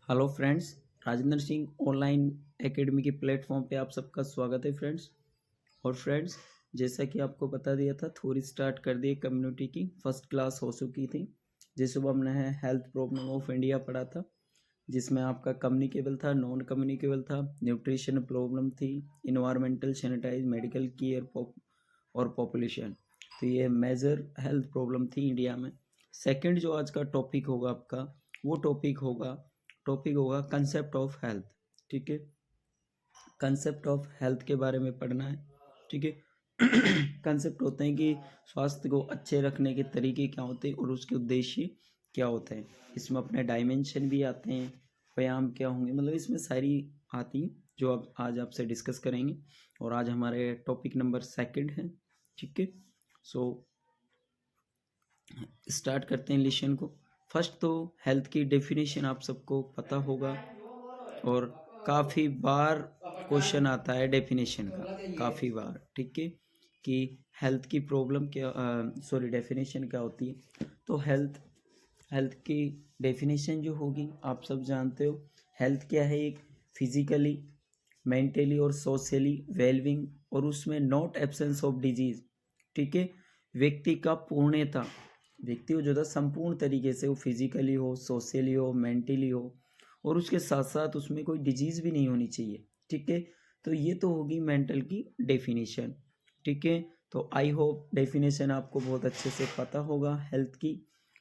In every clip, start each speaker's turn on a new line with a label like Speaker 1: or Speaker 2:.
Speaker 1: Hello friends, Rajendra Singh online academy के platform पे आप सबका स्वागत है फ्रेंड्स। और फ्रेंड्स, जैसा कि आपको बता दिया था, थोड़ी स्टार्ट कर दी कम्युनिटी की फर्स्ट क्लास हो चुकी थी, जिस सुबह हमने हेल्थ प्रॉब्लम ऑफ इंडिया पढ़ा था, जिसमें आपका कम्युनिकेबल था, नॉन कम्युनिकेबल था, न्यूट्रिशन प्रॉब्लम थी, इन्वायरमेंटल सैनिटाइज, मेडिकल केयर और पॉपुलेशन। तो ये मेजर हेल्थ प्रॉब्लम थी इंडिया में। सेकंड जो आज का टॉपिक होगा आपका, वो टॉपिक होगा कंसेप्ट ऑफ हेल्थ। ठीक है, कंसेप्ट ऑफ हेल्थ के बारे में पढ़ना है। ठीक है, कंसेप्ट होते हैं कि स्वास्थ्य को अच्छे रखने के तरीके क्या होते हैं और उसके उद्देश्य क्या होते हैं। इसमें अपने डायमेंशन भी आते हैं, व्यायाम क्या होंगे, मतलब इसमें सारी आती है जो अब आज आपसे डिस्कस करेंगे। और आज हमारे टॉपिक नंबर सेकंड है। ठीक है, सो स्टार्ट करते हैं लेसन को। फर्स्ट तो हेल्थ की डेफिनेशन आप सबको पता होगा, और काफ़ी बार क्वेश्चन आता है डेफिनेशन का, काफ़ी बार। ठीक है, कि हेल्थ की प्रॉब्लम क्या, सॉरी, डेफिनेशन क्या होती है। तो हेल्थ की डेफिनेशन जो होगी आप सब जानते हो। हेल्थ क्या है? एक फिजिकली, मेंटली और सोशली वेलबिंग, और उसमें नॉट एब्सेंस ऑफ डिजीज। ठीक है, व्यक्ति का पूर्णता, व्यक्ति को जो था संपूर्ण तरीके से, वो फिजिकली हो, सोशली हो, मेंटली हो, और उसके साथ साथ उसमें कोई डिजीज़ भी नहीं होनी चाहिए। ठीक है, तो ये तो होगी मेंटल की डेफिनेशन। ठीक है, तो आई होप डेफिनेशन आपको बहुत अच्छे से पता होगा हेल्थ की।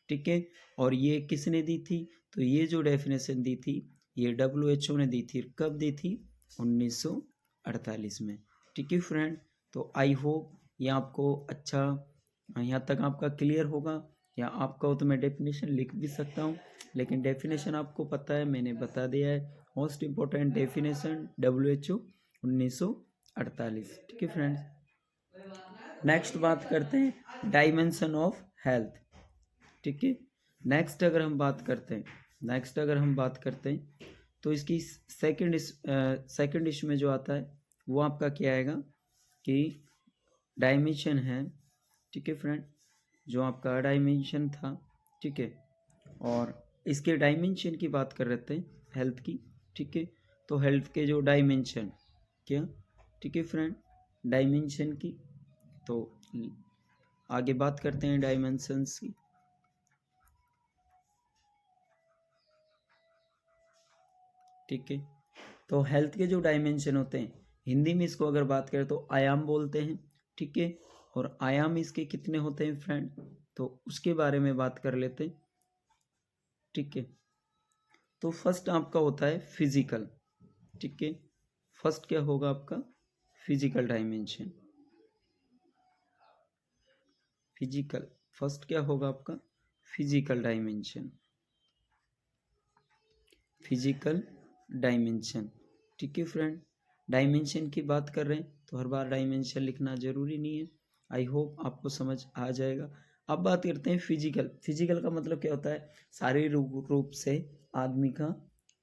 Speaker 1: ठीक है, और ये किसने दी थी? तो ये जो डेफिनेशन दी थी, ये WHO ने दी थी। कब दी थी? 1948 में। ठीक है फ्रेंड, तो आई होप ये आपको अच्छा, यहाँ तक आपका क्लियर होगा। या आपका हो तो मैं डेफिनेशन लिख भी सकता हूँ, लेकिन डेफिनेशन आपको पता है, मैंने बता दिया है। Most important definition WHO 1948। ठीक है फ्रेंड्स, नेक्स्ट बात करते हैं डायमेंशन ऑफ हेल्थ। ठीक है, नेक्स्ट अगर हम बात करते हैं तो इसकी सेकंड इसमें जो आता है वो आपका क्या आएगा कि डायमेंशन है। ठीक है फ्रेंड, जो आपका डायमेंशन था। ठीक है, और इसके डायमेंशन की बात कर रहे थे हेल्थ की। ठीक है, तो हेल्थ के जो डायमेंशन क्या, ठीक है फ्रेंड, डायमेंशन की, तो आगे बात करते हैं डायमेंशंस की। ठीक है, तो हेल्थ के जो डायमेंशन होते हैं, हिंदी में इसको अगर बात करें तो आयाम बोलते हैं। ठीक है, और आयाम इसके कितने होते हैं फ्रेंड, तो उसके बारे में बात कर लेते हैं। ठीक है, तो फर्स्ट आपका होता है फिजिकल। ठीक है, फर्स्ट क्या होगा आपका? Physical dimension. फिजिकल, फर्स्ट क्या होगा आपका? Physical dimension, physical dimension. ठीक है फ्रेंड, डायमेंशन की बात कर रहे हैं तो हर बार डायमेंशन लिखना ज़रूरी नहीं है। आई होप आपको समझ आ जाएगा। अब बात करते हैं फिजिकल। फिजिकल का मतलब क्या होता है? शारीरिक रूप से आदमी का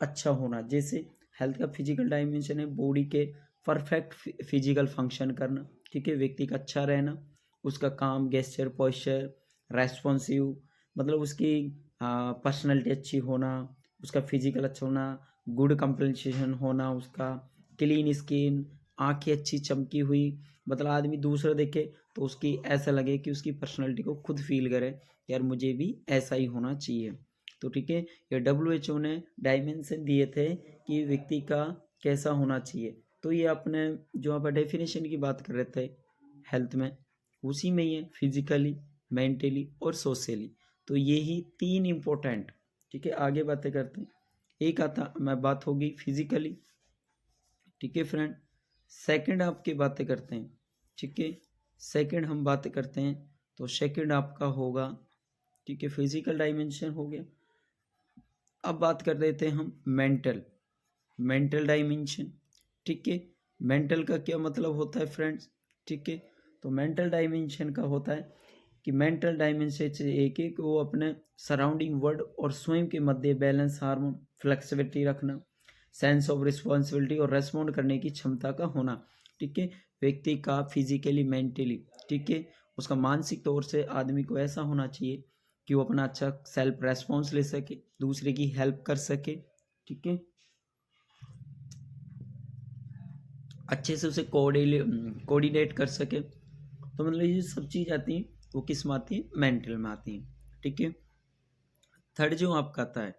Speaker 1: अच्छा होना। जैसे हेल्थ का फिजिकल डायमेंशन है बॉडी के परफेक्ट फिजिकल फंक्शन करना। ठीक है, व्यक्ति का अच्छा रहना, उसका काम, गेस्चर, पोस्चर, रेस्पॉन्सिव, मतलब उसकी पर्सनैलिटी अच्छी होना, उसका फिजिकल अच्छा होना, गुड कंप्लेंसेशन होना, उसका क्लीन स्किन, आंखें अच्छी चमकी हुई, मतलब आदमी दूसरा देखे तो उसकी ऐसा लगे कि उसकी पर्सनैलिटी को खुद फील करे, यार मुझे भी ऐसा ही होना चाहिए। तो ठीक है, ये WHO ने डायमेंशन दिए थे कि व्यक्ति का कैसा होना चाहिए। तो ये अपने जो आप डेफिनेशन की बात कर रहे थे हेल्थ में, उसी में ही है, फिजिकली, मेंटली और सोशली। तो ये ही तीन इम्पोर्टेंट। ठीक है, आगे बातें करते हैं। एक आता मैं बात होगी फिजिकली। ठीक है फ्रेंड, सेकंड आपकी बातें करते हैं। ठीक है, सेकंड हम बात करते हैं तो सेकंड आपका होगा, ठीक है, फिजिकल डायमेंशन हो गया। अब बात कर रहे थे हम मेंटल, मेंटल डायमेंशन। ठीक है, मेंटल का क्या मतलब होता है फ्रेंड्स? ठीक है, तो मेंटल डायमेंशन का होता है कि मेंटल डायमेंशन से एक एक वो अपने सराउंडिंग वर्ल्ड और स्वयं के मध्य बैलेंस, हार्मोन, फ्लेक्सिबिलिटी रखना, सेंस ऑफ रिस्पॉन्सिबिलिटी और रेस्पॉन्ड करने की क्षमता का होना। ठीक है, व्यक्ति का फिजिकली, मेंटली, ठीक है, उसका मानसिक तौर से आदमी को ऐसा होना चाहिए कि वो अपना अच्छा सेल्फ रेस्पॉन्स ले सके, दूसरे की हेल्प कर सके। ठीक है, अच्छे से उसे कोऑर्डिनेट कर सके। तो मतलब ये सब चीज़ आती हैं वो किस में आती है, मेंटल में आती हैं। ठीक है, थर्ड जो आपका आता है,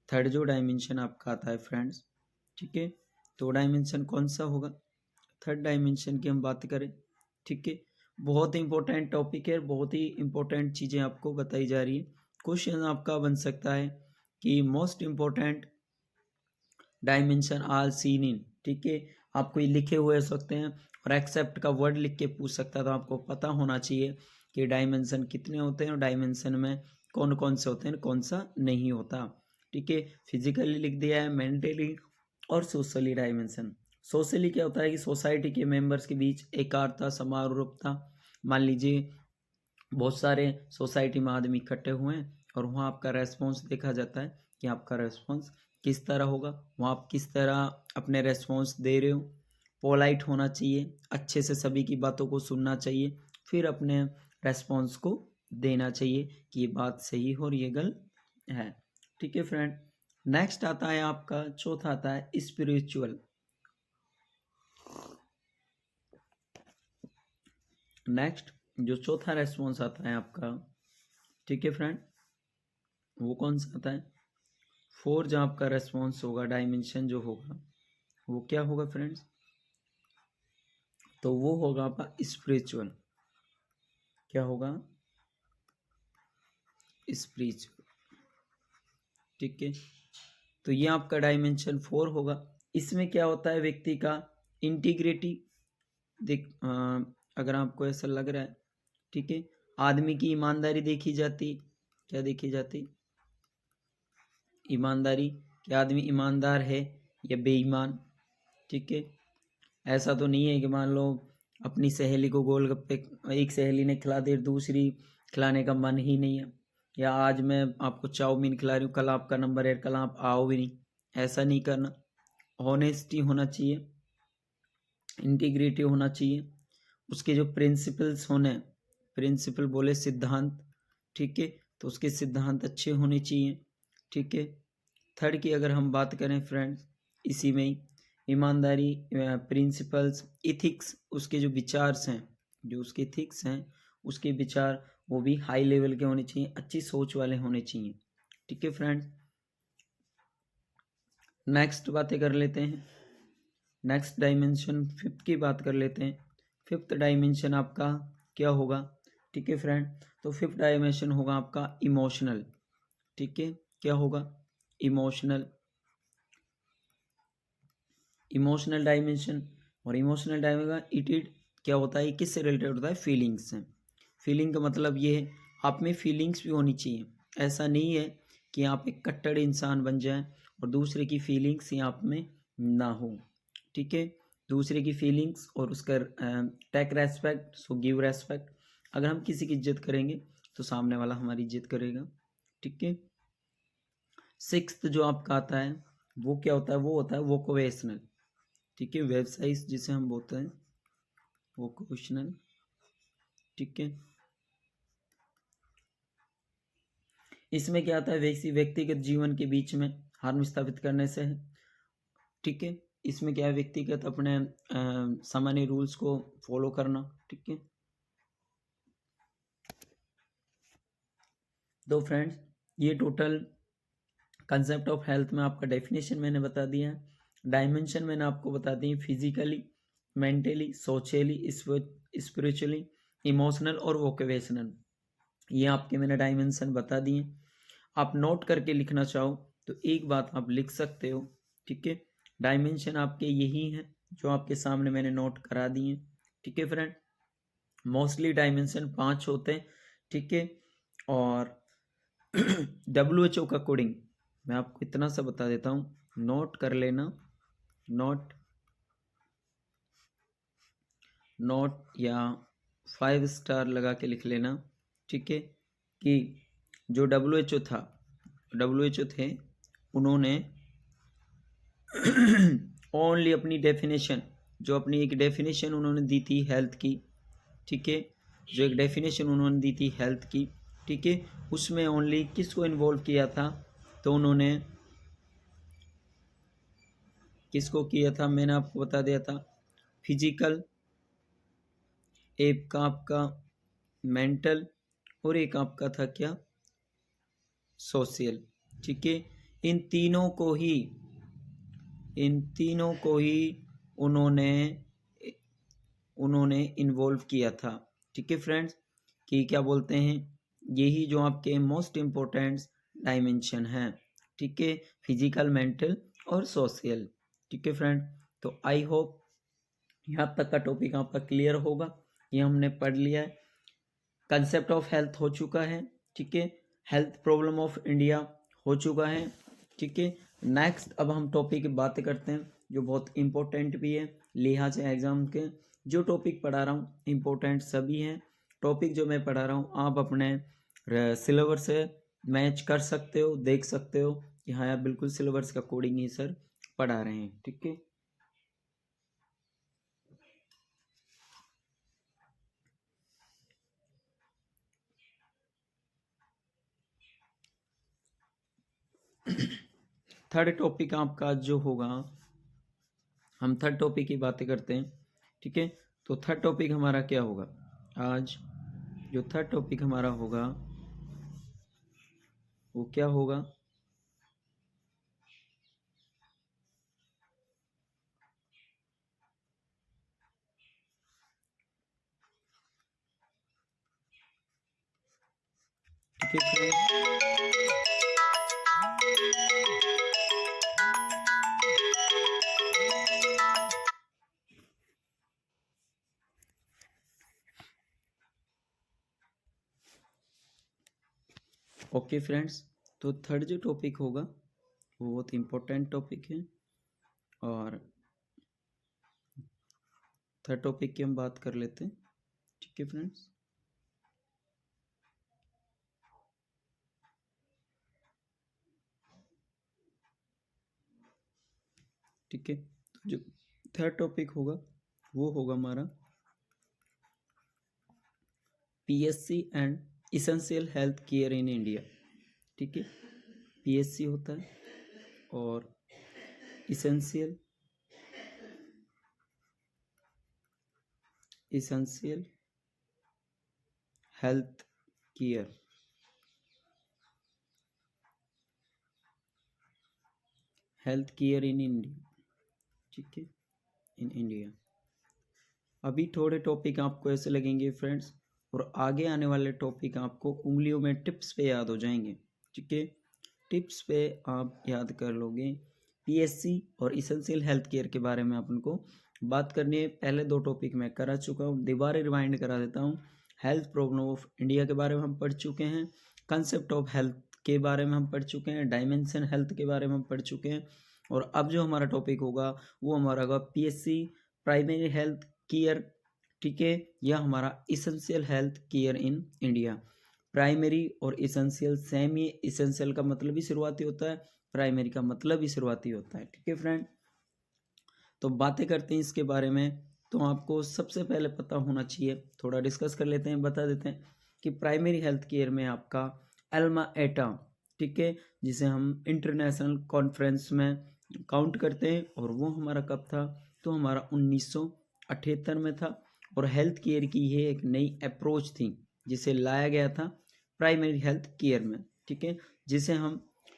Speaker 1: थर्ड जो डायमेंशन आपका आता है फ्रेंड्स, ठीक है, तो डायमेंशन कौन सा होगा, थर्ड डायमेंशन की हम बात करें। ठीक है, बहुत ही इंपॉर्टेंट टॉपिक है, बहुत ही इंपॉर्टेंट चीज़ें आपको बताई जा रही है। क्वेश्चन आपका बन सकता है कि most important dimension are seen in, ठीक है, आपको ये लिखे हुए हो सकते हैं और एक्सेप्ट का वर्ड लिख के पूछ सकता है। तो आपको पता होना चाहिए कि डायमेंशन कितने होते हैं और डायमेंशन में कौन कौन से होते हैं, कौन सा नहीं होता। ठीक है, फिजिकली लिख दिया है, मेंटली और सोशली डायमेंशन। सोशली क्या होता है कि सोसाइटी के मेंबर्स के बीच एकाग्रता, समारोहता। मान लीजिए बहुत सारे सोसाइटी में आदमी इकट्ठे हुए हैं और वहाँ आपका रेस्पॉन्स देखा जाता है कि आपका रेस्पॉन्स किस तरह होगा, वहाँ आप किस तरह अपने रेस्पॉन्स दे रहे हो। पोलाइट होना चाहिए, अच्छे से सभी की बातों को सुनना चाहिए, फिर अपने रेस्पॉन्स को देना चाहिए कि ये बात सही हो और ये गलत है। ठीक है फ्रेंड, नेक्स्ट आता है आपका चौथा आता है स्पिरिचुअल। नेक्स्ट जो चौथा रेस्पॉन्स आता है आपका, ठीक है फ्रेंड, वो कौन सा आता है, फोर जो आपका रेस्पॉन्स होगा, डायमेंशन जो होगा वो क्या होगा फ्रेंड्स, तो वो होगा आपका स्पिरिचुअल। क्या होगा, स्पिरिचुअल। ठीक है, तो ये आपका डायमेंशन 4 होगा। इसमें क्या होता है, व्यक्ति का इंटीग्रिटी देख, अगर आपको ऐसा लग रहा है, ठीक है, आदमी की ईमानदारी देखी जाती, क्या देखी जाती, ईमानदारी, क्या आदमी ईमानदार है या बेईमान। ठीक है, ऐसा तो नहीं है कि मान लो अपनी सहेली को गोलगप्पे एक सहेली ने खिला दे, दूसरी खिलाने का मन ही नहीं है, या आज मैं आपको चाउमीन खिला रही हूँ, कल आपका नंबर है, कल आप आओ भी नहीं, ऐसा नहीं करना। ऑनेस्टी होना चाहिए, इंटीग्रिटी होना चाहिए, उसके जो प्रिंसिपल्स होने, प्रिंसिपल बोले सिद्धांत, ठीक है, तो उसके सिद्धांत अच्छे होने चाहिए। ठीक है, थर्ड की अगर हम बात करें फ्रेंड्स, इसी में ही ईमानदारी, प्रिंसिपल्स, इथिक्स, उसके जो विचार्स हैं, जो उसके इथिक्स हैं, उसके विचार वो भी हाई लेवल के होने चाहिए, अच्छी सोच वाले होने चाहिए। ठीक है फ्रेंड्स, नेक्स्ट बातें कर लेते हैं, नेक्स्ट डायमेंशन फिफ्थ की बात कर लेते हैं। फिफ्थ डायमेंशन आपका क्या होगा, ठीक है फ्रेंड, तो फिफ्थ डायमेंशन होगा आपका इमोशनल। ठीक है, क्या होगा, इमोशनल, इमोशनल डायमेंशन। और इमोशनल डायमेंशन क्या होता है, किससे रिलेटेड होता है, फीलिंग्स से। फीलिंग का मतलब ये है आप में फीलिंग्स भी होनी चाहिए, ऐसा नहीं है कि आप एक कट्टर इंसान बन जाएं और दूसरे की फीलिंग्स ही आप में ना हो। ठीक है, दूसरे की फीलिंग्स और उसका take respect, so give respect. अगर हम किसी की इज्जत करेंगे तो सामने वाला हमारी इज्जत करेगा। ठीक है, सिक्स्थ जो आपका आता है वो क्या होता है, वो होता है वोकेशनल। ठीक है, वेबसाइट जिसे हम बोलते हैं वोकेशनल। ठीक है, इसमें क्या आता है, व्यक्तिगत जीवन के बीच में हार्म स्थापित करने से है। ठीक है, इसमें क्या है, व्यक्तिगत अपने सामान्य रूल्स को फॉलो करना। ठीक है, तो फ्रेंड्स ये टोटल कंसेप्ट ऑफ हेल्थ में आपका डेफिनेशन मैंने बता दिया है, डायमेंशन मैंने आपको बता दी, physically, mentally, socially, spiritually, emotional और वोकेशनल, ये आपके मैंने डायमेंशन बता दिए। आप नोट करके लिखना चाहो तो एक बात आप लिख सकते हो। ठीक है, डायमेंशन आपके यही हैं जो आपके सामने मैंने नोट करा दिए। ठीक है फ्रेंड, मोस्टली डायमेंशन 5 होते हैं। ठीक है, और WHO का कोडिंग मैं आपको इतना सा बता देता हूँ, नोट कर लेना, नोट या 5 स्टार लगा के लिख लेना। ठीक है, कि जो WHO था, WHO थे, उन्होंने ओनली अपनी डेफिनेशन, जो अपनी एक डेफिनेशन उन्होंने दी थी हेल्थ की, ठीक है, जो एक डेफिनेशन उन्होंने दी थी हेल्थ की, ठीक है, उसमें ओनली किसको इन्वॉल्व किया था, तो उन्होंने किसको किया था, मैंने आपको बता दिया था, फिजिकल, एक का आपका मेंटल, और एक आपका था क्या, सोशल। ठीक है, इन तीनों को ही उन्होंने उन्होंने इन्वॉल्व किया था। ठीक है फ्रेंड्स, कि क्या बोलते हैं, यही जो आपके मोस्ट इम्पोर्टेंट डायमेंशन हैं। ठीक है, फिजिकल, मेंटल और सोशल। ठीक है फ्रेंड, तो आई होप यहाँ तक का टॉपिक आपका क्लियर होगा। ये हमने पढ़ लिया है, कंसेप्ट ऑफ हेल्थ हो चुका है। ठीक है, हेल्थ प्रॉब्लम ऑफ इंडिया हो चुका है। ठीक है, नेक्स्ट अब हम टॉपिक की बातें करते हैं जो बहुत इंपॉर्टेंट भी है लिहाज एग्जाम के। जो टॉपिक पढ़ा रहा हूँ इम्पोर्टेंट सभी हैं। टॉपिक जो मैं पढ़ा रहा हूँ आप अपने सिलेबस से मैच कर सकते हो, देख सकते हो कि हाँ यार बिल्कुल सिलेबस का कोडिंग ही सर पढ़ा रहे हैं। ठीक है, थर्ड टॉपिक आपका जो होगा, हम थर्ड टॉपिक की बातें करते हैं। ठीक है, तो थर्ड टॉपिक हमारा क्या होगा आज, जो थर्ड टॉपिक हमारा होगा वो क्या होगा, ठीक है फ्रेंड, ओके फ्रेंड्स, तो थर्ड जो टॉपिक होगा वो बहुत इम्पोर्टेंट टॉपिक है, और थर्ड टॉपिक की हम बात कर लेते हैं। ठीक है फ्रेंड्स, ठीक है, तो जो थर्ड टॉपिक होगा वो होगा हमारा PSC and essential health care in India. ठीक है, पीएससी होता है और essential health care, in India. ठीक है, इन इंडिया। अभी थोड़े टॉपिक आपको ऐसे लगेंगे फ्रेंड्स, और आगे आने वाले टॉपिक आपको उंगलियों में टिप्स पे याद हो जाएंगे। ठीक है, टिप्स पे आप याद कर लोगे। पीएससी और इसेंशियल हेल्थ केयर के बारे में अपन को बात करनी है। पहले दो टॉपिक मैं करा चुका हूँ, दोबारा रिमाइंड करा देता हूँ। हेल्थ प्रॉब्लम ऑफ इंडिया के बारे में हम पढ़ चुके हैं, कंसेप्ट ऑफ हेल्थ के बारे में हम पढ़ चुके हैं, डायमेंशन हेल्थ के बारे में हम पढ़ चुके हैं। और अब जो हमारा टॉपिक होगा वो हमारा होगा पीएससी प्राइमरी हेल्थ केयर। ठीक है, यह हमारा essential health care in India. Primary और इसेंशियल सेम ही, इसेंशियल का मतलब ही शुरुआती होता है, प्राइमरी का मतलब ही शुरुआती होता है। ठीक है फ्रेंड, तो बातें करते हैं इसके बारे में। तो आपको सबसे पहले पता होना चाहिए, थोड़ा डिस्कस कर लेते हैं, बता देते हैं कि प्राइमरी हेल्थ केयर में आपका अल्मा एटा, ठीक है, जिसे हम इंटरनेशनल कॉन्फ्रेंस में काउंट करते हैं, और वो हमारा कब था, तो हमारा 1978 में था। और हेल्थ केयर की ये एक नई अप्रोच थी जिसे लाया गया था प्राइमरी हेल्थ केयर में। ठीक है, जिसे हम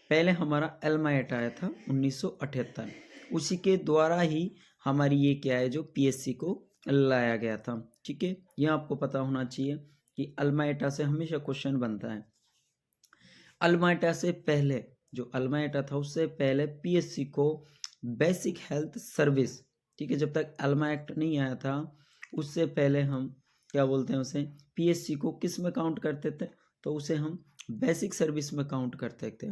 Speaker 1: पहले हमारा अल्मा एटा आया था 1978, उसी के द्वारा ही हमारी ये क्या है जो पीएससी को लाया गया था। ठीक है, ये आपको पता होना चाहिए कि अल्मा एटा से हमेशा क्वेश्चन बनता है। अल्मा एटा से पहले, जो अल्मा एटा था उससे पहले पीएससी को बेसिक हेल्थ सर्विस, ठीक है, जब तक अल्मा एक्ट नहीं आया था उससे पहले हम क्या बोलते हैं उसे, पीएससी को किस में काउंट करते थे, तो उसे हम बेसिक सर्विस में काउंट करते थे,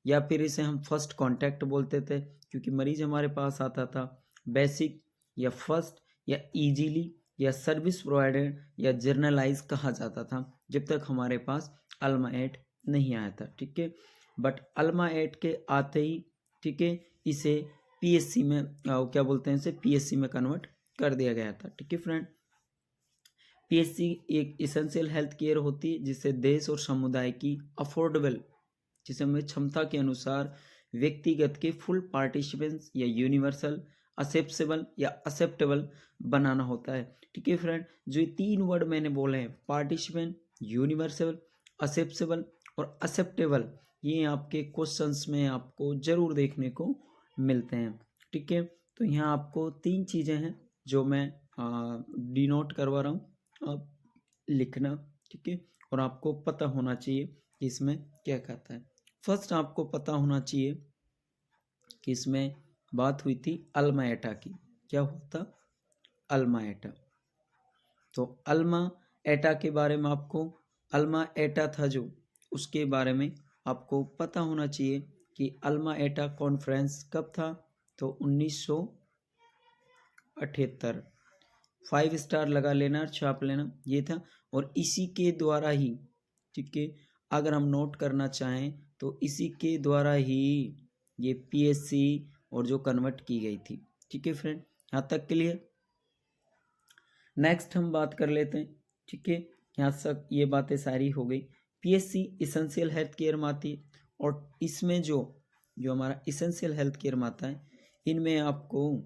Speaker 1: या फिर इसे हम फर्स्ट कांटेक्ट बोलते थे, क्योंकि मरीज हमारे पास आता था बेसिक या फर्स्ट या इजीली या सर्विस प्रोवाइडेड या जर्नलाइज कहा जाता था, जब तक हमारे पास अल्मा एक्ट नहीं आया था। ठीक है, बट अल्मा एक्ट के आते ही, ठीक है, इसे पीएससी में क्या बोलते हैं, इसे पीएससी में कन्वर्ट कर दिया गया था। ठीक है फ्रेंड, पीएससी एक इसेंशियल हेल्थ केयर होती है जिससे देश और समुदाय की अफोर्डेबल, जिसे हमें क्षमता के अनुसार व्यक्तिगत के फुल पार्टिसिपेंस या यूनिवर्सल, असेप्सेबल या असेप्टेबल बनाना होता है। ठीक है फ्रेंड, जो ये 3 वर्ड मैंने बोले हैं, पार्टिसिपेंट, यूनिवर्सल, असेप्सेबल और असेप्टेबल, ये आपके क्वेश्चंस में आपको जरूर देखने को मिलते हैं। ठीक है, तो यहाँ आपको 3 चीज़ें हैं जो मैं डिनोट करवा रहा हूँ, आप लिखना। ठीक है, और आपको पता होना चाहिए कि इसमें क्या कहता है। फर्स्ट आपको पता होना चाहिए कि इसमें बात हुई थी अल्मा एटा की। क्या होता? अल्मा एटा। तो अल्मा एटा के बारे में आपको, अल्मा एटा था जो, उसके बारे में आपको पता होना चाहिए कि अल्मा एटा कॉन्फ्रेंस कब था। तो 1978। 5 स्टार लगा लेना, छाप लेना, ये था। और इसी के द्वारा ही, ठीक है, अगर हम नोट करना चाहें तो इसी के द्वारा ही ये पीएससी और जो कन्वर्ट की गई थी। ठीक है फ्रेंड, यहाँ तक क्लियर। नेक्स्ट हम बात कर लेते हैं। ठीक है, यहाँ तक ये बातें सारी हो गई। पीएससी इसेंशियल हेल्थ केयर में आती है, और इसमें जो जो हमारा इसेंशियल हेल्थ केयर में आता है, इनमें आपको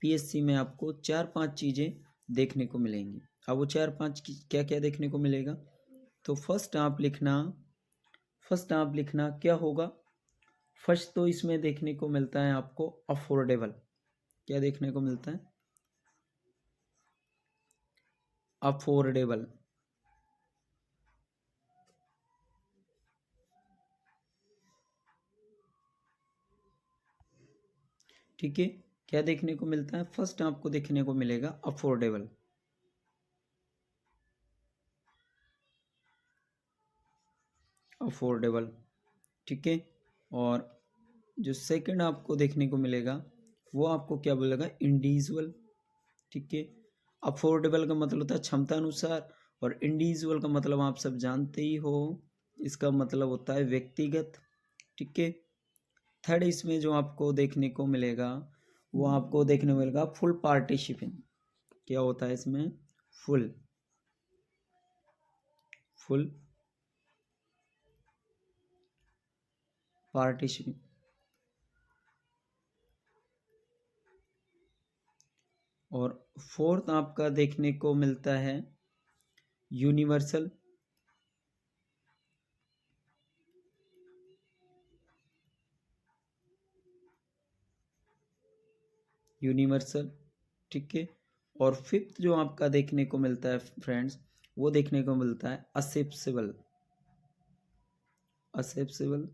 Speaker 1: पीएससी में आपको 4-5 चीज़ें देखने को मिलेंगी। अब वो 4-5 क्या क्या देखने को मिलेगा, तो फर्स्ट आप लिखना क्या होगा। फर्स्ट तो इसमें देखने को मिलता है आपको अफोर्डेबल। क्या देखने को मिलता है? अफोर्डेबल। ठीक है, क्या देखने को मिलता है? फर्स्ट आपको देखने को मिलेगा अफोर्डेबल। अफोर्डेबल, ठीक है। और जो सेकंड आपको देखने को मिलेगा वो आपको क्या बोलेगा? इंडिविजुअल। ठीक है, अफोर्डेबल का मतलब होता है क्षमता अनुसार, और इंडिविजुअल का मतलब आप सब जानते ही हो, इसका मतलब होता है व्यक्तिगत। ठीक है। थर्ड इसमें जो आपको देखने को मिलेगा वो आपको देखने को मिलेगा फुल पार्टिसिपेंट। क्या होता है इसमें? Full participant. और फोर्थ आपका देखने को मिलता है यूनिवर्सल। यूनिवर्सल, ठीक है। और फिफ्थ जो आपका देखने को मिलता है फ्रेंड्स, वो देखने को मिलता है असेप्सेबल। असेप्सेबल।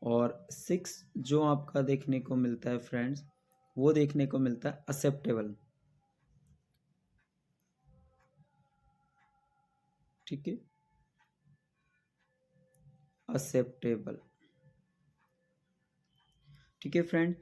Speaker 1: और सिक्स जो आपका देखने को मिलता है फ्रेंड्स, वो देखने को मिलता है असेप्टेबल। ठीक है, असेप्टेबल। ठीक है friend,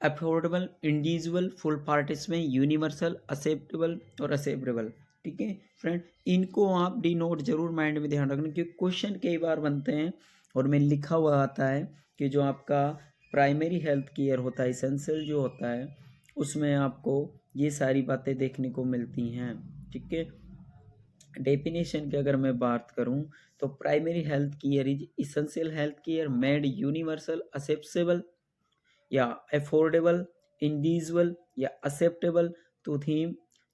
Speaker 1: affordable, individual, full participant, universal, acceptable और असेप्टेबल। ठीक है फ्रेंड, इनको आप डी नोट जरूर माइंड में ध्यान रखना, क्योंकि क्वेश्चन कई बार बनते हैं और में लिखा हुआ आता है कि जो आपका प्राइमरी हेल्थ केयर होता है, इसेंशियल जो होता है, उसमें आपको ये सारी बातें देखने को मिलती हैं। ठीक है, डेफिनेशन की अगर मैं बात करूं तो primary health care is essential health care made universal, accessible या अफोर्डेबल, इंडिविजुअल या acceptable to them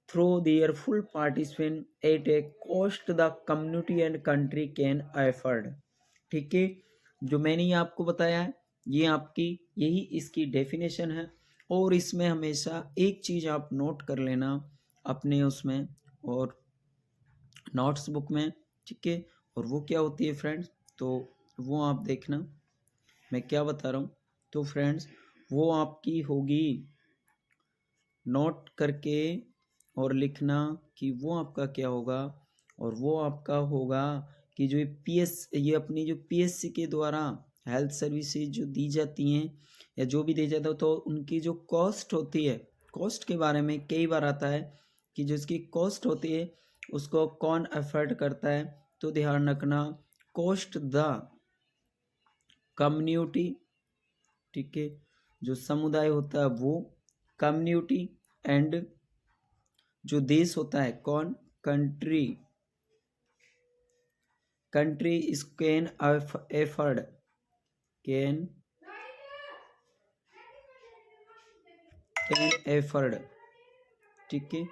Speaker 1: through their full participant at a cost the community and country can afford. ठीक है, जो मैंने ये आपको बताया है, ये आपकी यही इसकी डेफिनेशन है। और इसमें हमेशा एक चीज़ आप नोट कर लेना अपने उसमें और नोट्स बुक में। ठीक है, और वो क्या होती है फ्रेंड्स, तो वो आप देखना मैं क्या बता रहा हूँ। तो फ्रेंड्स, वो आपकी होगी, नोट करके और लिखना कि वो आपका क्या होगा। और वो आपका होगा कि जो ये अपनी जो पीएससी के द्वारा हेल्थ सर्विसेज जो दी जाती हैं या जो भी दिया जाता है, तो उनकी जो कॉस्ट होती है, कॉस्ट के बारे में कई बार आता है कि जो इसकी कॉस्ट होती है उसको कौन अफोर्ड करता है। तो ध्यान रखना, कॉस्ट द कम्युनिटी। ठीक है, जो समुदाय होता है वो, कम्युनिटी, एंड जो देश होता है कौन? Country. country is can afford, can afford, ठीक है,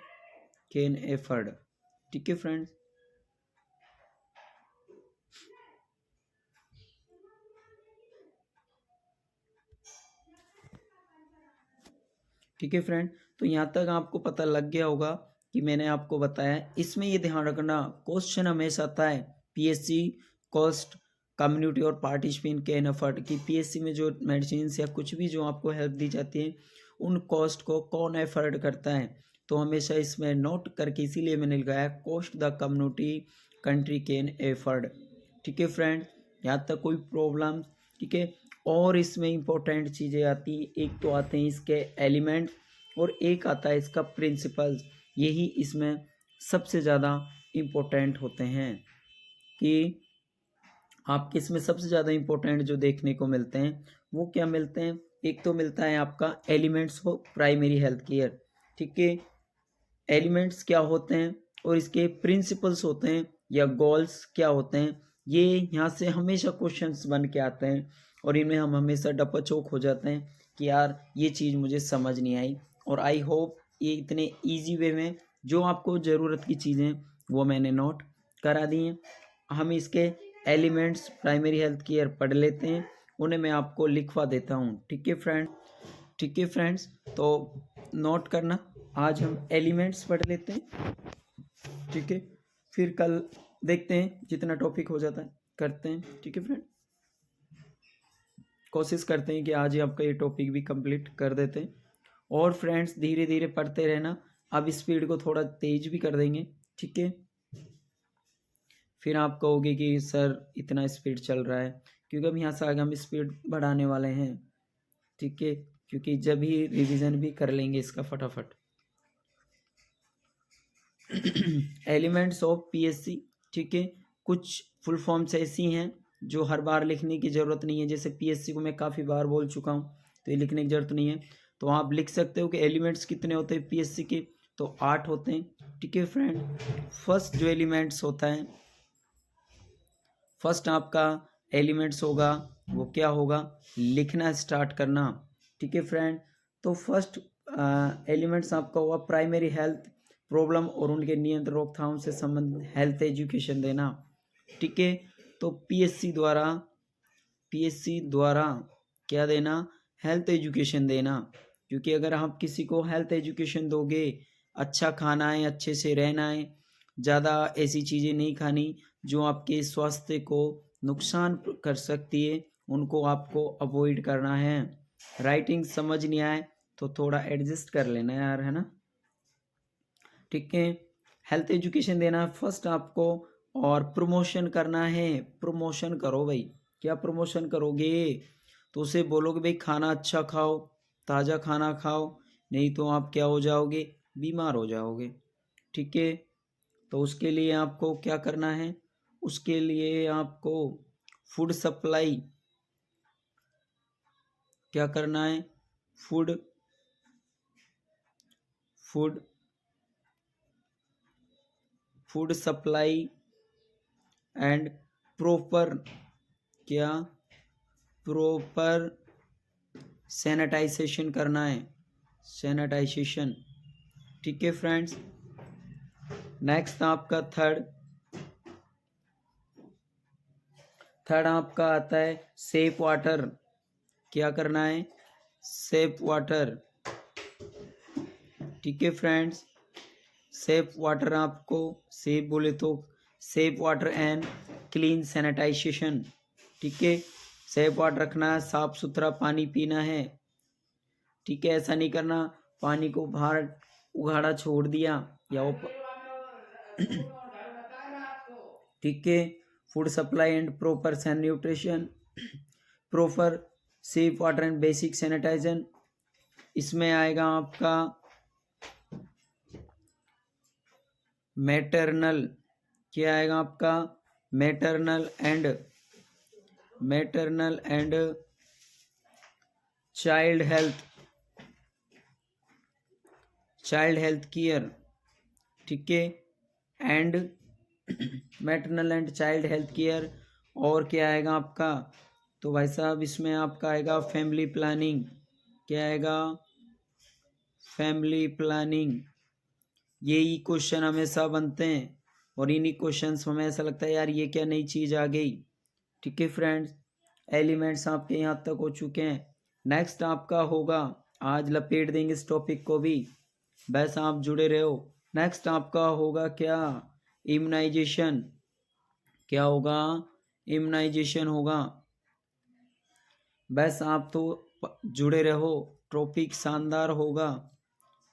Speaker 1: कैन afford, ठीक है फ्रेंड्स। ठीक है फ्रेंड, तो यहाँ तक आपको पता लग गया होगा कि मैंने आपको बताया। इसमें ये ध्यान रखना, क्वेश्चन हमेशा आता है पीएससी कॉस्ट कम्युनिटी और पार्टिसिपेंट कैन अफोर्ड, कि पीएससी में जो मेडिसिन या कुछ भी जो आपको हेल्प दी जाती है उन कॉस्ट को कौन एफर्ड करता है। तो हमेशा इसमें नोट करके इसीलिए मैंने लगाया cost the community country can afford. ठीक है फ्रेंड, यहाँ तक कोई प्रॉब्लम? ठीक है, और इसमें इम्पोर्टेंट चीज़ें आती, एक तो आते हैं इसके एलिमेंट और एक आता है इसका प्रिंसिपल्स। यही इसमें सबसे ज़्यादा इम्पोर्टेंट होते हैं कि आपके इसमें सबसे ज़्यादा इम्पोर्टेंट जो देखने को मिलते हैं वो क्या मिलते हैं। एक तो मिलता है आपका elements of primary health care. ठीक है, एलिमेंट्स क्या होते हैं और इसके प्रिंसिपल्स होते हैं या गोल्स क्या होते हैं, ये यहाँ से हमेशा क्वेश्चंस बन के आते हैं और इनमें हम हमेशा डपाचौक हो जाते हैं कि यार ये चीज़ मुझे समझ नहीं आई। और आई होप ये इतने ईजी वे में जो आपको ज़रूरत की चीज़ें वो मैंने नोट करा दी हैं। हम इसके एलिमेंट्स प्राइमरी हेल्थ केयर पढ़ लेते हैं, उन्हें मैं आपको लिखवा देता हूँ। ठीक है फ्रेंड, ठीक है फ्रेंड्स, तो नोट करना, आज हम एलिमेंट्स पढ़ लेते हैं। ठीक है, फिर कल देखते हैं जितना टॉपिक हो जाता है करते हैं। ठीक है फ्रेंड, कोशिश करते हैं कि आज ही आपका ये टॉपिक भी कंप्लीट कर देते हैं। और फ्रेंड्स धीरे धीरे पढ़ते रहना, अब स्पीड को थोड़ा तेज भी कर देंगे। ठीक है, फिर आप कहोगे कि सर इतना स्पीड चल रहा है, क्योंकि अब यहाँ से आगे हम स्पीड बढ़ाने वाले हैं। ठीक है, क्योंकि जब ही रिवीजन भी कर लेंगे इसका फटाफट। एलिमेंट्स ऑफ पीएससी, ठीक है, कुछ फुल फॉर्म्स ऐसी हैं जो हर बार लिखने की ज़रूरत नहीं है। जैसे पीएससी को मैं काफ़ी बार बोल चुका हूँ तो ये लिखने की ज़रूरत नहीं है। तो आप लिख सकते हो कि एलिमेंट्स कितने होते हैं पीएससी के, तो 8 होते हैं। ठीक है फ्रेंड, फर्स्ट जो एलिमेंट्स होता है, फर्स्ट आपका एलिमेंट्स होगा वो क्या होगा, लिखना स्टार्ट करना। ठीक है फ्रेंड, तो फर्स्ट एलिमेंट्स आपका हुआ प्राइमरी हेल्थ प्रॉब्लम और उनके नियंत्रण रोकथाम से संबंधित हेल्थ एजुकेशन देना। ठीक है, तो पीएससी द्वारा क्या देना, हेल्थ एजुकेशन देना। क्योंकि अगर आप किसी को हेल्थ एजुकेशन दोगे, अच्छा खाना है, अच्छे से रहना है, ज़्यादा ऐसी चीज़ें नहीं खानी जो आपके स्वास्थ्य को नुकसान कर सकती है, उनको आपको अवॉइड करना है। राइटिंग समझ नहीं आए तो थोड़ा एडजस्ट कर लेना यार, है ना। ठीक है, हेल्थ एजुकेशन देना है फर्स्ट आपको, और प्रमोशन करना है। प्रमोशन करो भाई, क्या प्रमोशन करोगे, तो उसे बोलोगे भाई खाना अच्छा खाओ, ताज़ा खाना खाओ, नहीं तो आप क्या हो जाओगे, बीमार हो जाओगे। ठीक है, तो उसके लिए आपको क्या करना है, उसके लिए आपको फूड सप्लाई क्या करना है, food food food supply and proper क्या, प्रॉपर सैनिटाइजेशन करना है, सैनिटाइजेशन। ठीक है फ्रेंड्स, नेक्स्ट आपका थर्ड आपका आता है सेफ वाटर। क्या करना है, सेफ वाटर। ठीक है फ्रेंड्स, सेफ वाटर आपको सेफ बोले तो safe water and clean sanitization. ठीक है, सेफ वाटर रखना है, साफ सुथरा पानी पीना है। ठीक है, ऐसा नहीं करना पानी को बाहर उगाड़ा छोड़ दिया या ठीक है, food supply and proper sanitation, proper safe water and basic sanitization. इसमें आएगा आपका मैटरनल, क्या आएगा आपका, maternal and child health care. ठीक है, and maternal and child health care. और क्या आएगा आपका, तो भाई साहब इसमें आपका आएगा फैमिली प्लानिंग। क्या आएगा, फैमिली प्लानिंग। यही क्वेश्चन हमेशा बनते हैं और इन्हीं क्वेश्चंस में हमें ऐसा लगता है यार ये क्या नई चीज़ आ गई। ठीक है फ्रेंड्स, एलिमेंट्स आपके यहाँ तक हो चुके हैं। नेक्स्ट आपका होगा, आज लपेट देंगे इस टॉपिक को भी, बस आप जुड़े रहो। नेक्स्ट आपका होगा क्या, इम्यूनाइजेशन। क्या होगा, इम्यूनाइजेशन होगा। बस आप तो जुड़े रहो, टॉपिक शानदार होगा।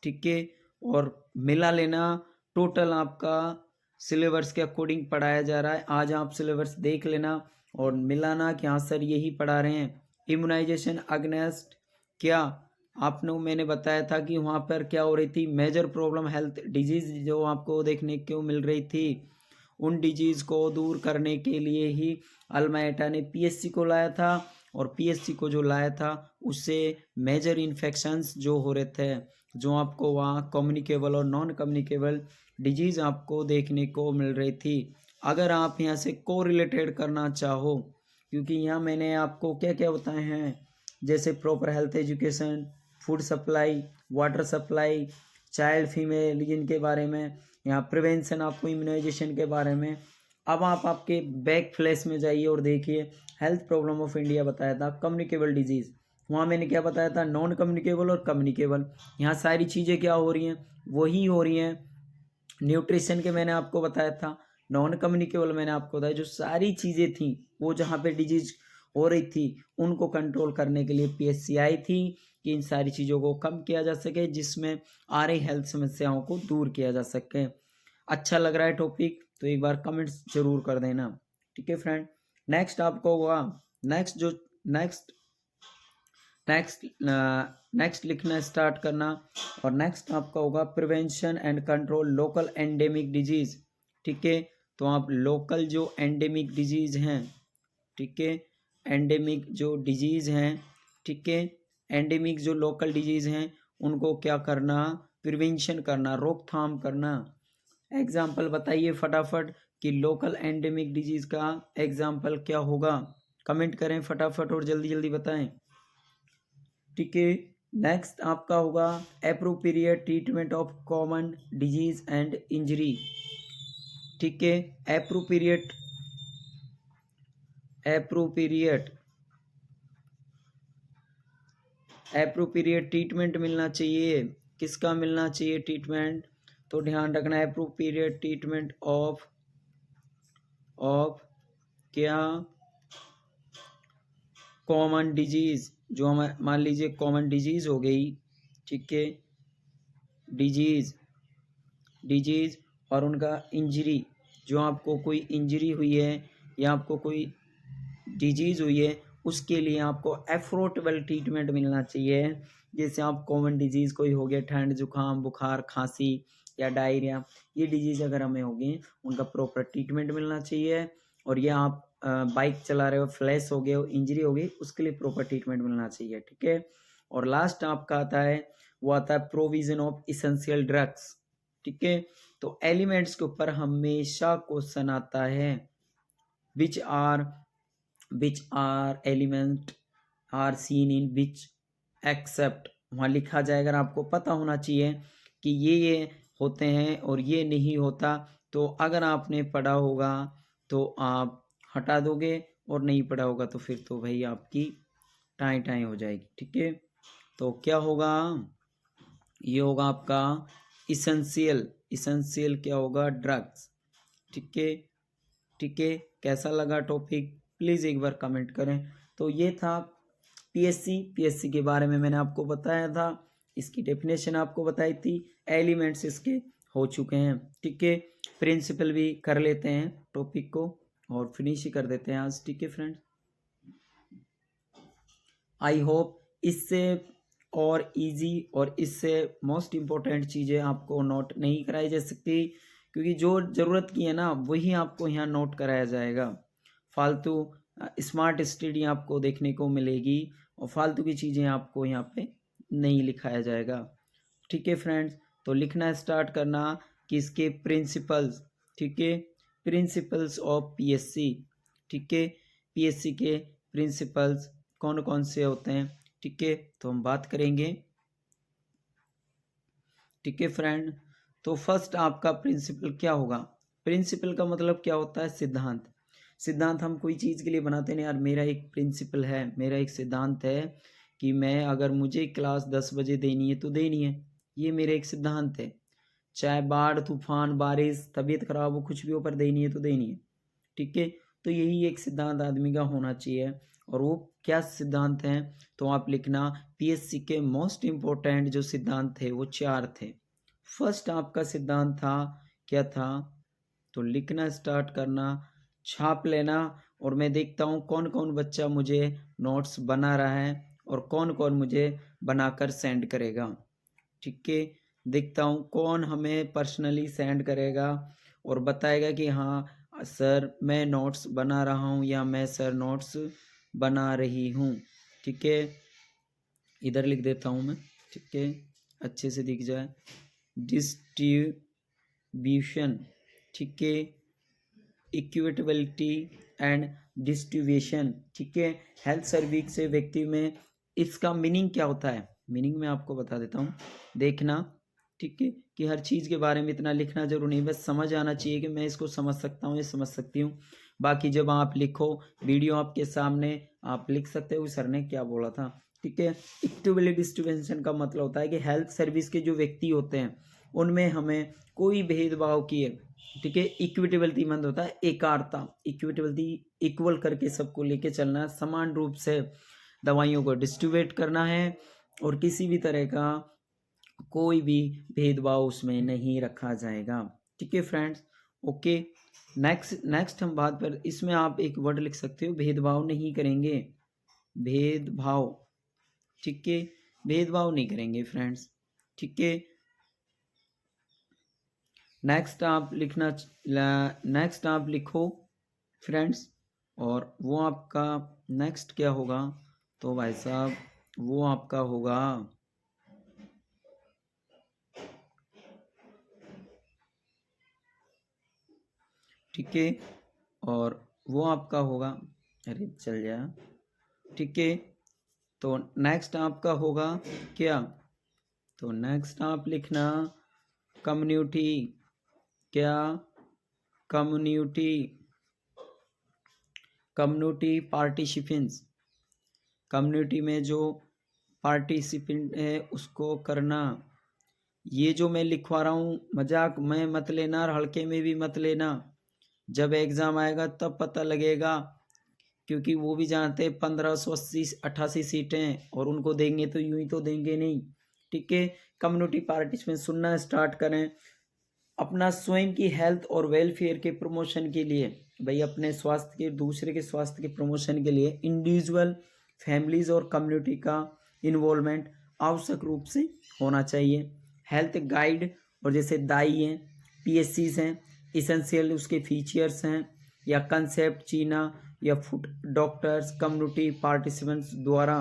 Speaker 1: ठीक है, और मिला लेना, टोटल आपका सिलेबस के अकॉर्डिंग पढ़ाया जा रहा है। आज आप सिलेबस देख लेना और मिलाना कि हाँ सर यही पढ़ा रहे हैं। इम्यूनाइजेशन अगेंस्ट क्या, आपने मैंने बताया था कि वहाँ पर क्या हो रही थी, मेजर प्रॉब्लम हेल्थ डिजीज जो आपको देखने को मिल रही थी, उन डिजीज़ को दूर करने के लिए ही अल्माइटा ने पीएससी को लाया था। और पीएससी को जो लाया था उससे मेजर इन्फेक्शंस जो हो रहे थे, जो आपको वहाँ कम्युनिकेबल और नॉन कम्युनिकेबल डिजीज़ आपको देखने को मिल रही थी। अगर आप यहाँ से को रिलेटेड करना चाहो, क्योंकि यहाँ मैंने आपको क्या क्या बताए हैं, जैसे proper health education, food supply, water supply, child female जिनके बारे में, यहाँ प्रिवेंशन आपको इम्यूनाइजेशन के बारे में। अब आप आपके बैक फ्लैश में जाइए और देखिए, हेल्थ प्रॉब्लम ऑफ इंडिया बताया था, कम्युनिकेबल डिजीज़, वहाँ मैंने क्या बताया था, नॉन कम्युनिकेबल और कम्युनिकेबल। यहाँ सारी चीज़ें क्या हो रही हैं, वही हो रही हैं। न्यूट्रिशन के मैंने आपको बताया था, नॉन कम्युनिकेबल मैंने आपको बताया, जो सारी चीज़ें थी वो जहाँ पे डिजीज हो रही थी उनको कंट्रोल करने के लिए पीएससी आई थी कि इन सारी चीज़ों को कम किया जा सके, जिसमें आ रही हेल्थ समस्याओं को दूर किया जा सके। अच्छा लग रहा है टॉपिक तो एक बार कमेंट्स जरूर कर देना। ठीक है फ्रेंड, नेक्स्ट आपको होगा, नेक्स्ट नेक्स्ट लिखना स्टार्ट करना। और नेक्स्ट आपका होगा prevention and control local endemic disease. ठीक है, तो आप लोकल जो एंडेमिक डिजीज हैं, ठीक है, एंडेमिक जो डिजीज हैं, ठीक है, एंडेमिक जो लोकल डिजीज हैं उनको क्या करना, प्रिवेंशन करना, रोकथाम करना। एग्जाम्पल बताइए फटाफट कि लोकल एंडेमिक डिजीज का एग्जाम्पल क्या होगा, कमेंट करें फटाफट और जल्दी जल्दी बताएं। ठीक है, नेक्स्ट आपका होगा appropriate treatment of common disease and injury. ठीक है, एप्रोप्रिएट ट्रीटमेंट मिलना चाहिए। किसका मिलना चाहिए ट्रीटमेंट, तो ध्यान रखना एप्रोप्रिएट ट्रीटमेंट ऑफ क्या, कॉमन डिजीज। जो हम मान लीजिए कॉमन डिजीज हो गई, ठीक है, डिजीज और उनका इंजरी, जो आपको कोई इंजरी हुई है या आपको कोई डिजीज हुई है उसके लिए आपको एफोर्डेबल ट्रीटमेंट मिलना चाहिए। जैसे आप कॉमन डिजीज कोई हो गया, ठंड जुकाम बुखार खांसी या डायरिया, ये डिजीज अगर हमें होगी उनका प्रॉपर ट्रीटमेंट मिलना चाहिए। और ये आप बाइक चला रहे हो, फ्लैश हो गए हो, इंजरी हो गई, उसके लिए प्रॉपर ट्रीटमेंट मिलना चाहिए। ठीक है, और लास्ट आपका आता है, वो आता है प्रोविजन ऑफ इसेंशियल ड्रग्स। ठीक है, तो एलिमेंट्स के ऊपर हमेशा क्वेश्चन आता है, which are element are seen in which except, वहाँ लिखा जाएगा, आपको पता होना चाहिए कि ये होते हैं और ये नहीं होता। तो अगर आपने पढ़ा होगा तो आप हटा दोगे और नहीं पढ़ा होगा तो फिर तो भाई आपकी टाई हो जाएगी। ठीक है, तो क्या होगा, ये होगा आपका इसेंशियल क्या होगा, ड्रग्स। ठीक है, ठीक है, कैसा लगा टॉपिक प्लीज़ एक बार कमेंट करें। तो ये था पीएससी के बारे में मैंने आपको बताया था, इसकी डेफिनेशन आपको बताई थी, एलिमेंट्स इसके हो चुके हैं। ठीक है, प्रिंसिपल भी कर लेते हैं टॉपिक को और फिनिश ही कर देते हैं आज। ठीक है फ्रेंड्स, आई होप इससे और इजी और इससे मोस्ट इम्पोर्टेंट चीज़ें आपको नोट नहीं कराई जा सकती, क्योंकि जो ज़रूरत की है ना वही आपको यहाँ नोट कराया जाएगा। फालतू स्मार्ट स्टडी आपको देखने को मिलेगी और फालतू की चीज़ें आपको यहाँ पे नहीं लिखाया जाएगा। ठीक है फ्रेंड्स, तो लिखना स्टार्ट करना कि इसके प्रिंसिपल्स, ठीक है, प्रिंसिपल्स ऑफ पीएससी। ठीक है, पीएससी के प्रिंसिपल्स कौन कौन से होते हैं, ठीक है, तो हम बात करेंगे। ठीक है फ्रेंड, तो फर्स्ट आपका प्रिंसिपल क्या होगा। प्रिंसिपल का मतलब क्या होता है, सिद्धांत। सिद्धांत हम कोई चीज़ के लिए बनाते नहीं यार, मेरा एक प्रिंसिपल है, मेरा एक सिद्धांत है कि मैं अगर मुझे क्लास 10 बजे देनी है तो देनी है, ये मेरा एक सिद्धांत है। चाहे बाढ़ तूफान बारिश तबीयत खराब हो कुछ भी हो, पर देनी है तो देनी है। ठीक है, तो यही एक सिद्धांत आदमी का होना चाहिए। और वो क्या सिद्धांत हैं, तो आप लिखना पीएससी के मोस्ट इम्पोर्टेंट जो सिद्धांत थे वो 4 थे। फर्स्ट आपका सिद्धांत था, क्या था, तो लिखना स्टार्ट करना, छाप लेना, और मैं देखता हूँ कौन कौन बच्चा मुझे नोट्स बना रहा है और कौन कौन मुझे बनाकर सेंड करेगा। ठीक है, देखता हूँ कौन हमें पर्सनली सेंड करेगा और बताएगा कि हाँ सर मैं नोट्स बना रहा हूँ या मैं सर नोट्स बना रही हूँ। ठीक है, इधर लिख देता हूँ मैं, ठीक है, अच्छे से दिख जाए। डिस्ट्रीब्यूशन, ठीक है, इक्विटेबिलिटी एंड डिस्ट्रीब्यूशन। ठीक है, हेल्थ सर्विस से व्यक्ति में इसका मीनिंग क्या होता है, मीनिंग मैं आपको बता देता हूँ, देखना। ठीक है, कि हर चीज़ के बारे में इतना लिखना जरूरी नहीं, बस समझ आना चाहिए कि मैं इसको समझ सकता हूँ, ये समझ सकती हूँ। बाकी जब आप लिखो, वीडियो आपके सामने, आप लिख सकते हो सर ने क्या बोला था। ठीक है, इक्विटेबल डिस्ट्रीब्यूशन का मतलब होता है कि हेल्थ सर्विस के जो व्यक्ति होते हैं उनमें हमें कोई भेदभाव किए, ठीक है, इक्विटेबिलिटी मंद होता है एकारता, इक्विटेबिलिटी इक्वल करके सबको लेके चलना, समान रूप से दवाइयों को डिस्ट्रीब्यूट करना है और किसी भी तरह का कोई भी भेदभाव उसमें नहीं रखा जाएगा। ठीक है फ्रेंड्स, ओके। नेक्स्ट हम बात पर, इसमें आप एक वर्ड लिख सकते हो, भेदभाव नहीं करेंगे, भेदभाव। ठीक है, भेदभाव नहीं करेंगे फ्रेंड्स। ठीक है, नेक्स्ट आप लिखो फ्रेंड्स, और वो आपका नेक्स्ट क्या होगा, तो भाई साहब वो आपका होगा, ठीक है, और वो आपका होगा, अरे चल जाए, ठीक है, तो नेक्स्ट आपका होगा क्या, तो नेक्स्ट आप लिखना कम्युनिटी, क्या, कम्युनिटी पार्टिसिपेंट्स, कम्युनिटी में जो पार्टिसिपेंट है उसको करना। ये जो मैं लिखवा रहा हूँ मजाक में मत लेना और हल्के में भी मत लेना, जब एग्ज़ाम आएगा तब पता लगेगा, क्योंकि वो भी जानते हैं 1588 सीटें और उनको देंगे तो यूं ही तो देंगे नहीं। ठीक है, कम्युनिटी पार्टिसिपेंट सुनना स्टार्ट करें। अपना स्वयं की हेल्थ और वेलफेयर के प्रमोशन के लिए, भाई अपने स्वास्थ्य के, दूसरे के स्वास्थ्य के प्रमोशन के लिए इंडिविजुअल, फैमिलीज और कम्युनिटी का इन्वॉल्वमेंट आवश्यक रूप से होना चाहिए। हेल्थ गाइड और जैसे दाई हैं, पीएससीज हैं, इसेंशियल उसके फीचर्स हैं या कंसेप्ट चीना या फुट डॉक्टर्स कम्युनिटी पार्टिसिपेंट्स द्वारा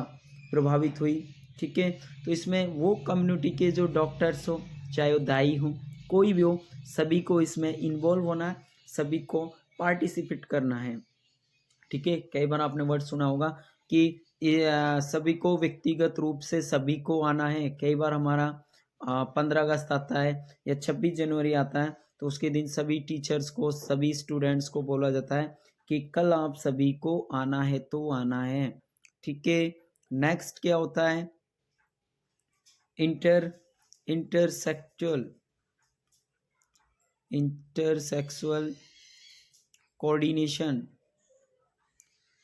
Speaker 1: प्रभावित हुई। ठीक है, तो इसमें वो कम्युनिटी के जो डॉक्टर्स हो, चाहे वो दाई हो, कोई भी हो, सभी को इसमें इन्वॉल्व होना है, सभी को पार्टिसिपेट करना है। ठीक है, कई बार आपने वर्ड सुना होगा कि सभी को व्यक्तिगत रूप से सभी को आना है। कई बार हमारा 15 अगस्त आता है या 26 जनवरी आता है, तो उसके दिन सभी टीचर्स को, सभी स्टूडेंट्स को बोला जाता है कि कल आप सभी को आना है तो आना है। ठीक है, नेक्स्ट क्या होता है, इंटरसेक्सुअल कोऑर्डिनेशन।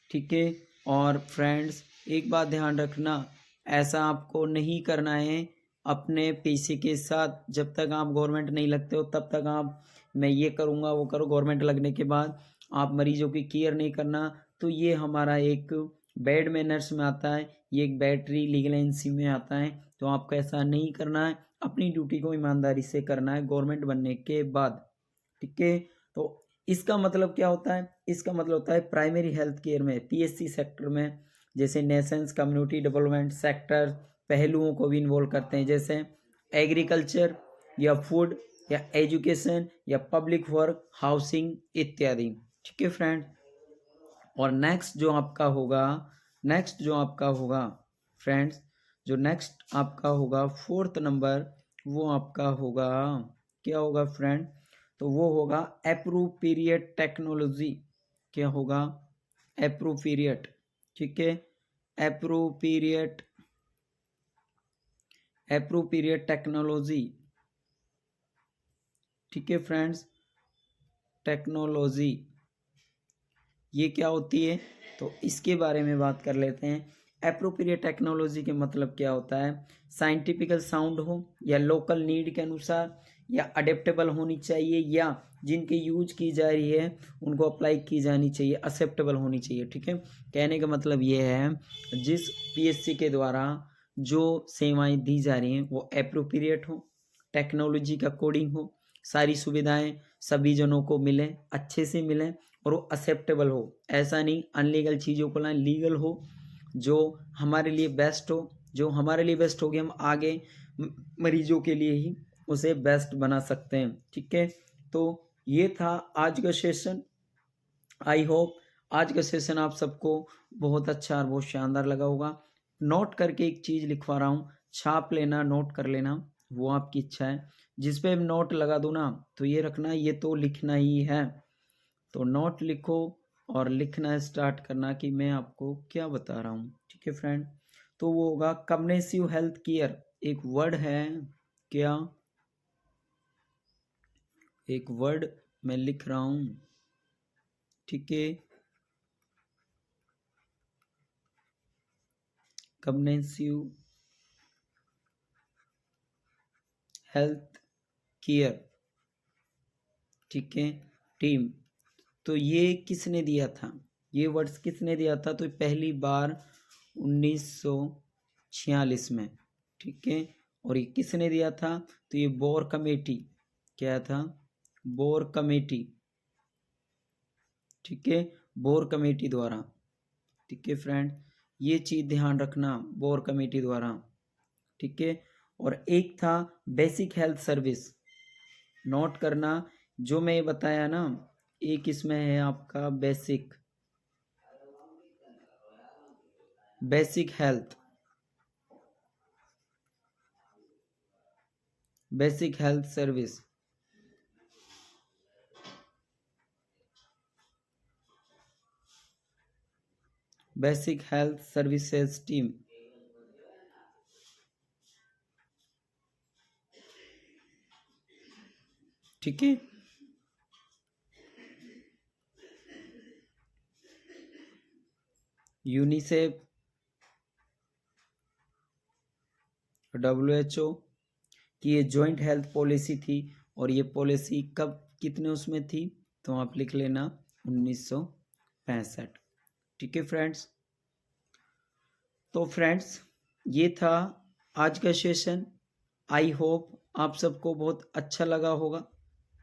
Speaker 1: ठीक है, और फ्रेंड्स एक बात ध्यान रखना, ऐसा आपको नहीं करना है अपने पैसे के साथ। जब तक आप गवर्नमेंट नहीं लगते हो तब तक आप मैं ये करूँगा वो करूँ, गवर्नमेंट लगने के बाद आप मरीजों की केयर नहीं करना, तो ये हमारा एक बैड मैनर्स में आता है, ये एक बैटरी लीगलेंसी में आता है। तो आपको ऐसा नहीं करना है, अपनी ड्यूटी को ईमानदारी से करना है गवर्नमेंट बनने के बाद। ठीक है, तो इसका मतलब क्या होता है, इसका मतलब होता है प्राइमरी हेल्थ केयर में, पीएससी सेक्टर में, जैसे नेशंस कम्युनिटी डेवलपमेंट सेक्टर पहलुओं को भी इन्वॉल्व करते हैं, जैसे एग्रीकल्चर या फूड या एजुकेशन या पब्लिक वर्क, हाउसिंग इत्यादि। ठीक है फ्रेंड। और नेक्स्ट जो आपका होगा फ्रेंड्स, जो नेक्स्ट आपका होगा 4th नंबर, वो आपका होगा, क्या होगा फ्रेंड, तो वो होगा एप्रोप्रिएट टेक्नोलॉजी। क्या होगा? एप्रोप्रिएट। ठीक है, एप्रोप्रिएट टेक्नोलॉजी। ठीक है फ्रेंड्स, टेक्नोलॉजी ये क्या होती है, तो इसके बारे में बात कर लेते हैं। एप्रोप्रिएट टेक्नोलॉजी के मतलब क्या होता है? साइंटिफिकल साउंड हो, या लोकल नीड के अनुसार, या अडेप्टेबल होनी चाहिए, या जिनके यूज की जा रही है उनको अप्लाई की जानी चाहिए, एक्सेप्टेबल होनी चाहिए। ठीक है, कहने का मतलब ये है जिस पीएससी के द्वारा जो सेवाएं दी जा रही हैं वो एप्रोप्रिएट हो, टेक्नोलॉजी का कोडिंग हो, सारी सुविधाएं सभी जनों को मिले, अच्छे से मिले, और वो एक्सेप्टेबल हो। ऐसा नहीं अनलीगल चीज़ों को लाएं, लीगल हो, जो हमारे लिए बेस्ट हो। जो हमारे लिए बेस्ट होगी हम आगे मरीजों के लिए ही उसे बेस्ट बना सकते हैं। ठीक है, तो ये था आज का सेशन। आई होप आज का सेशन आप सबको बहुत अच्छा और बहुत शानदार लगा होगा। नोट करके एक चीज़ लिखवा रहा हूँ, छाप लेना, नोट कर लेना, वो आपकी इच्छा है। जिस पे नोट लगा दूँ ना, तो ये रखना ये तो लिखना ही है। तो नोट लिखो और लिखना स्टार्ट करना कि मैं आपको क्या बता रहा हूँ। ठीक है फ्रेंड, तो वो होगा कम्प्रेहेंसिव हेल्थ केयर। एक वर्ड है, क्या? एक वर्ड मैं लिख रहा हूँ। ठीक है, कम्प्रेहेंसिव हेल्थ केयर। ठीक है टीम, तो ये किसने दिया था? ये वर्ड्स किसने दिया था? तो पहली बार 1946 में। ठीक है, और ये किसने दिया था? तो ये बोर कमेटी। क्या था? Bore committee. ठीक है, बोर कमेटी द्वारा। ठीक है फ्रेंड, ये चीज़ ध्यान रखना, बोर कमेटी द्वारा। ठीक है, और एक था बेसिक हेल्थ सर्विस। नोट करना, जो मैं बताया ना, एक इसमें है आपका basic health, basic health service. Basic health services team. ठीक है, यूनिसेफ, WHO की ये जॉइंट हेल्थ पॉलिसी थी। और ये पॉलिसी कब, कितने उसमें थी, तो आप लिख लेना 1965। ठीक है फ्रेंड्स, तो फ्रेंड्स ये था आज का सेशन। आई होप आप सबको बहुत अच्छा लगा होगा।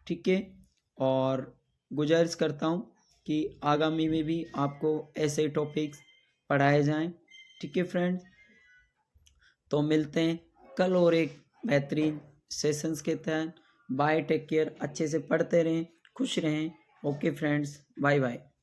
Speaker 1: ठीक है, और गुजारिश करता हूँ कि आगामी में भी आपको ऐसे टॉपिक्स पढ़ाए जाएं। ठीक है फ्रेंड्स, तो मिलते हैं कल और एक बेहतरीन सेशंस के तहत। बाय, टेक केयर, अच्छे से पढ़ते रहें, खुश रहें। Okay friends, bye bye.